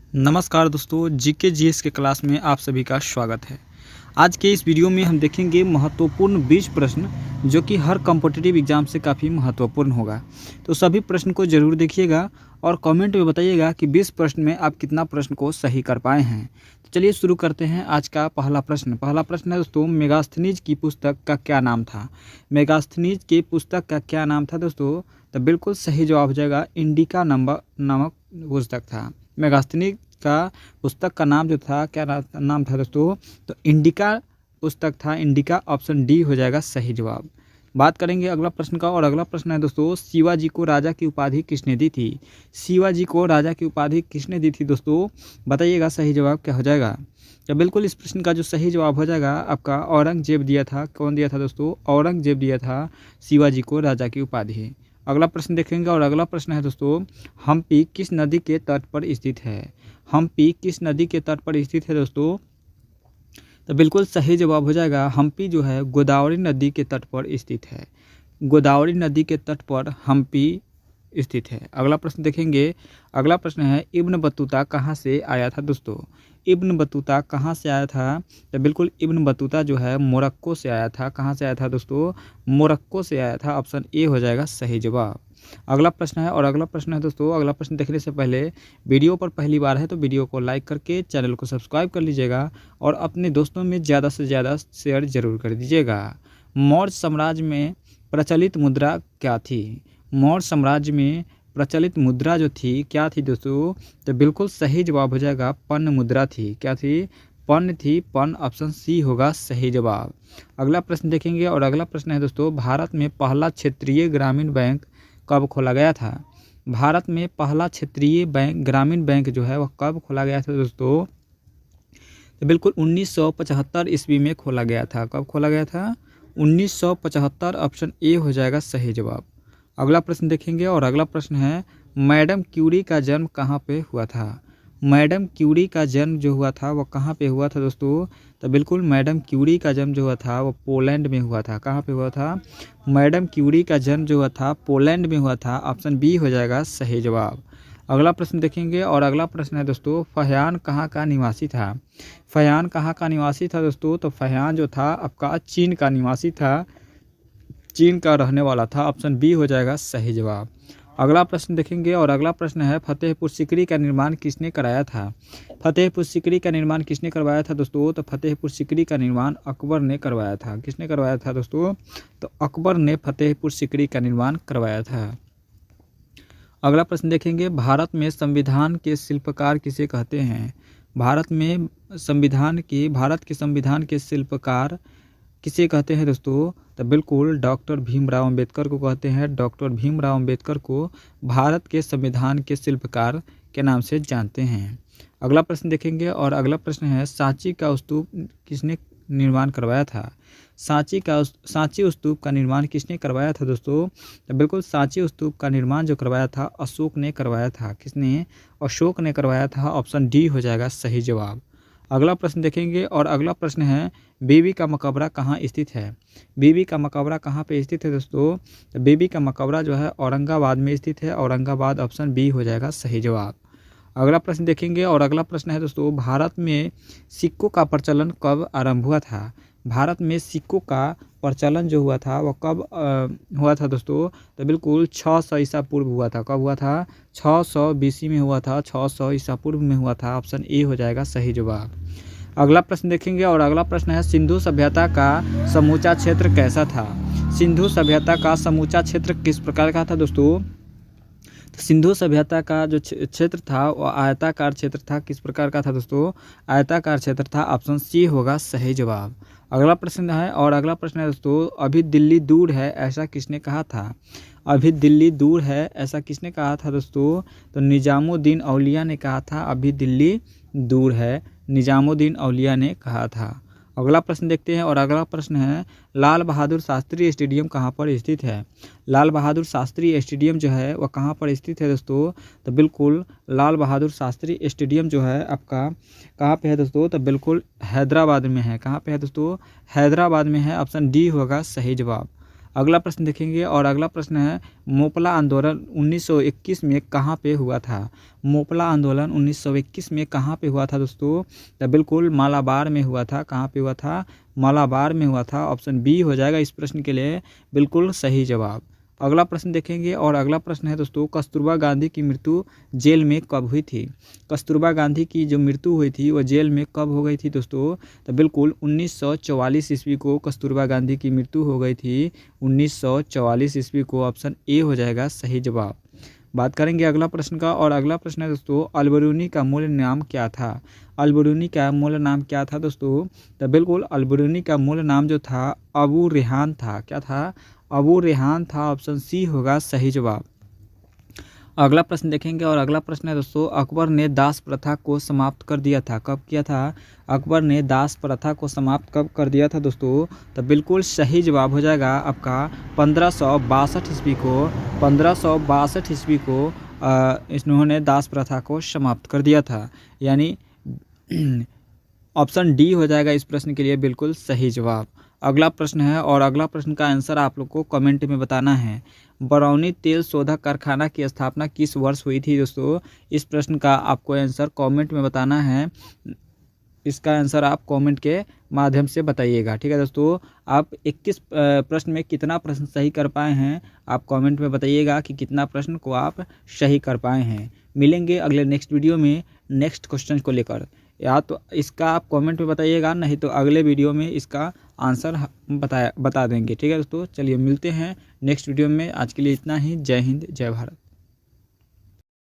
नमस्कार दोस्तों, GK GS के क्लास में आप सभी का स्वागत है। आज के इस वीडियो में हम देखेंगे महत्वपूर्ण 20 प्रश्न जो कि हर कॉम्पिटिटिव एग्जाम से काफ़ी महत्वपूर्ण होगा। तो सभी प्रश्न को जरूर देखिएगा और कमेंट में बताइएगा कि 20 प्रश्न में आप कितना प्रश्न को सही कर पाए हैं। तो चलिए शुरू करते हैं आज का पहला प्रश्न है दोस्तों, मेगास्थनीज की पुस्तक का क्या नाम था। मेगास्थनीज की पुस्तक का क्या नाम था दोस्तों? तो बिल्कुल सही जवाब हो जाएगा इंडिका नामक पुस्तक था। मेगास्थनीज का पुस्तक का नाम जो था, क्या नाम था दोस्तों? तो इंडिका पुस्तक था। इंडिका, ऑप्शन डी हो जाएगा सही जवाब। बात करेंगे अगला प्रश्न का, और अगला प्रश्न है दोस्तों, शिवाजी को राजा की उपाधि किसने दी थी। शिवाजी को राजा की उपाधि किसने दी थी दोस्तों? बताइएगा सही जवाब क्या हो जाएगा। तो बिल्कुल इस प्रश्न का जो सही जवाब हो जाएगा आपका औरंगजेब दिया था। कौन दिया था दोस्तों? औरंगजेब दिया था शिवाजी को राजा की उपाधि। अगला प्रश्न देखेंगे, और अगला प्रश्न है दोस्तों, हम्पी किस नदी के तट पर स्थित है। हम्पी किस नदी के तट पर स्थित है दोस्तों? तो बिल्कुल सही जवाब हो जाएगा, हम्पी जो है गोदावरी नदी के तट पर स्थित है। गोदावरी नदी के तट पर हम्पी स्थित है। अगला प्रश्न देखेंगे, अगला प्रश्न है, इब्न बतूता कहाँ से आया था दोस्तों। इब्न बतूता कहाँ से आया था? तो बिल्कुल इब्न बतूता जो है मोरक्को से आया था। कहाँ से आया था दोस्तों? मोरक्को से आया था। ऑप्शन ए हो जाएगा सही जवाब। अगला प्रश्न है, और अगला प्रश्न है दोस्तों, अगला प्रश्न देखने से पहले वीडियो पर पहली बार है तो वीडियो को लाइक करके चैनल को सब्सक्राइब कर लीजिएगा और अपने दोस्तों में ज़्यादा से ज़्यादा शेयर जरूर कर दीजिएगा। मौर्य साम्राज्य में प्रचलित मुद्रा क्या थी। मौर्य साम्राज्य में प्रचलित मुद्रा जो थी क्या थी दोस्तों? तो बिल्कुल सही जवाब हो जाएगा पन्न मुद्रा थी। क्या थी? पन्न थी। पन्न, ऑप्शन सी होगा सही जवाब। अगला प्रश्न देखेंगे, और अगला प्रश्न है दोस्तों, भारत में पहला क्षेत्रीय ग्रामीण बैंक कब खोला गया था। भारत में पहला क्षेत्रीय बैंक ग्रामीण बैंक जो है वह कब खोला गया था दोस्तों? तो बिल्कुल 1975 ईस्वी में खोला गया था। कब खोला गया था? 1975, ऑप्शन ए हो जाएगा सही जवाब। अगला प्रश्न देखेंगे, और अगला प्रश्न है, मैडम क्यूरी का जन्म कहाँ पे हुआ था। मैडम क्यूरी का जन्म जो हुआ था वह कहाँ पे हुआ था दोस्तों? तो बिल्कुल मैडम क्यूरी का जन्म जो हुआ था वो पोलैंड में हुआ था। कहाँ पे हुआ था? मैडम क्यूरी का जन्म जो हुआ था पोलैंड में हुआ था। ऑप्शन बी हो जाएगा सही जवाब। अगला प्रश्न देखेंगे, और अगला प्रश्न है दोस्तों, फहियान कहाँ का निवासी था। फहियान कहाँ का निवासी था दोस्तों? तो फहियान जो था आपका चीन का निवासी था, चीन का रहने वाला था। ऑप्शन बी हो जाएगा सही जवाब। अगला प्रश्न देखेंगे, और अगला प्रश्न है, फतेहपुर सीकरी का निर्माण किसने कराया था। फतेहपुर सीकरी का निर्माण किसने करवाया था दोस्तों? तो फतेहपुर सीकरी का निर्माण अकबर ने करवाया था। किसने करवाया था दोस्तों? तो अकबर ने फतेहपुर सीकरी का निर्माण करवाया था। अगला प्रश्न देखेंगे, भारत में संविधान के शिल्पकार किसे कहते हैं। भारत के संविधान के शिल्पकार किसे कहते हैं दोस्तों? तो बिल्कुल डॉक्टर भीमराव अंबेडकर को कहते हैं। डॉक्टर भीमराव अंबेडकर को भारत के संविधान के शिल्पकार के नाम से जानते हैं। अगला प्रश्न देखेंगे, और अगला प्रश्न है, सांची का स्तूप किसने निर्माण करवाया था। सांची स्तूप का निर्माण किसने करवाया था दोस्तों? तो बिल्कुल सांची स्तूप का निर्माण जो करवाया था अशोक ने करवाया था। किसने? अशोक ने करवाया था। ऑप्शन डी हो जाएगा सही जवाब। अगला प्रश्न देखेंगे, और अगला प्रश्न है, बीबी का मकबरा कहाँ स्थित है। बीबी का मकबरा कहाँ पे स्थित है दोस्तों? तो बीबी का मकबरा जो है औरंगाबाद में स्थित है। औरंगाबाद, ऑप्शन बी हो जाएगा सही जवाब। अगला प्रश्न देखेंगे, और अगला प्रश्न है दोस्तों, भारत में सिक्कों का प्रचलन कब आरंभ हुआ था। भारत में सिक्कों का प्रचलन जो हुआ था वह कब हुआ था दोस्तों? तो बिल्कुल 600 ईसा पूर्व हुआ था। कब हुआ था? 600 BC में हुआ था। 600 ईसा पूर्व में हुआ था। ऑप्शन ए हो जाएगा सही जवाब। अगला प्रश्न देखेंगे, और अगला प्रश्न है, सिंधु सभ्यता का समूचा क्षेत्र कैसा था। सिंधु सभ्यता का समूचा क्षेत्र किस प्रकार का था दोस्तों? तो सिंधु सभ्यता का जो क्षेत्र था वो आयताकार क्षेत्र था। किस प्रकार का था दोस्तों? आयताकार क्षेत्र था। ऑप्शन सी होगा सही जवाब। अगला प्रश्न है, और अगला प्रश्न है दोस्तों, अभी दिल्ली दूर है ऐसा किसने कहा था। अभी दिल्ली दूर है ऐसा किसने कहा था दोस्तों? तो निजामुद्दीन औलिया ने कहा था अभी दिल्ली दूर है। निजामुद्दीन औलिया ने कहा था। अगला प्रश्न देखते हैं, और अगला प्रश्न है, लाल बहादुर शास्त्री स्टेडियम कहाँ पर स्थित है। लाल बहादुर शास्त्री स्टेडियम जो है वह कहाँ पर स्थित है दोस्तों? तो बिल्कुल लाल बहादुर शास्त्री स्टेडियम जो है आपका कहाँ पे है दोस्तों? तो बिल्कुल हैदराबाद में है। कहाँ पे है दोस्तों? हैदराबाद में है। ऑप्शन डी होगा सही जवाब। अगला प्रश्न देखेंगे और अगला प्रश्न है मोपला आंदोलन 1921 में कहाँ पे हुआ था। मोपला आंदोलन 1921 में कहाँ पे हुआ था दोस्तों, तो बिल्कुल मालाबार में हुआ था। कहाँ पे हुआ था, मालाबार में हुआ था। ऑप्शन बी हो जाएगा इस प्रश्न के लिए बिल्कुल सही जवाब। अगला प्रश्न देखेंगे और अगला प्रश्न है दोस्तों कस्तूरबा गांधी की मृत्यु जेल में कब हुई थी। कस्तूरबा गांधी की जो मृत्यु हुई थी वो जेल में कब हो गई थी दोस्तों, तो बिल्कुल 1944 ईस्वी को कस्तूरबा गांधी की मृत्यु हो गई थी। 1944 ईस्वी को ऑप्शन ए हो जाएगा सही जवाब। बात करेंगे अगला प्रश्न का और अगला प्रश्न है दोस्तों अलबरूनी का मूल नाम क्या था। अलबरूनी का मूल नाम क्या था दोस्तों, तो बिल्कुल अलबरूनी का मूल नाम जो था अबू रेहान था। क्या था, अबू रेहान था। ऑप्शन सी होगा सही जवाब। अगला प्रश्न देखेंगे और अगला प्रश्न है दोस्तों अकबर ने दास प्रथा को समाप्त कर दिया था। कब किया था, अकबर ने दास प्रथा को समाप्त कब कर दिया था दोस्तों, तो बिल्कुल सही जवाब हो जाएगा आपका 1562 ईस्वी को। 1562 ईस्वी को इन्होंने दास प्रथा को समाप्त कर दिया था, यानी ऑप्शन डी हो जाएगा इस प्रश्न के लिए बिल्कुल सही जवाब। अगला प्रश्न है और अगला प्रश्न का आंसर आप लोग को कमेंट में बताना है। बरौनी तेल शोधक कारखाना की स्थापना किस वर्ष हुई थी दोस्तों, इस प्रश्न का आपको आंसर कमेंट में बताना है। इसका आंसर आप कमेंट के माध्यम से बताइएगा, ठीक है दोस्तों। आप 21 प्रश्न में कितना प्रश्न सही कर पाए हैं आप कमेंट में बताइएगा कि कितना प्रश्न को आप सही कर पाए हैं। मिलेंगे अगले नेक्स्ट वीडियो में नेक्स्ट क्वेश्चन को लेकर, या तो इसका आप कमेंट में बताइएगा, नहीं तो अगले वीडियो में इसका आंसर बता देंगे, ठीक है दोस्तों। चलिए मिलते हैं नेक्स्ट वीडियो में। आज के लिए इतना ही। जय हिंद, जय भारत।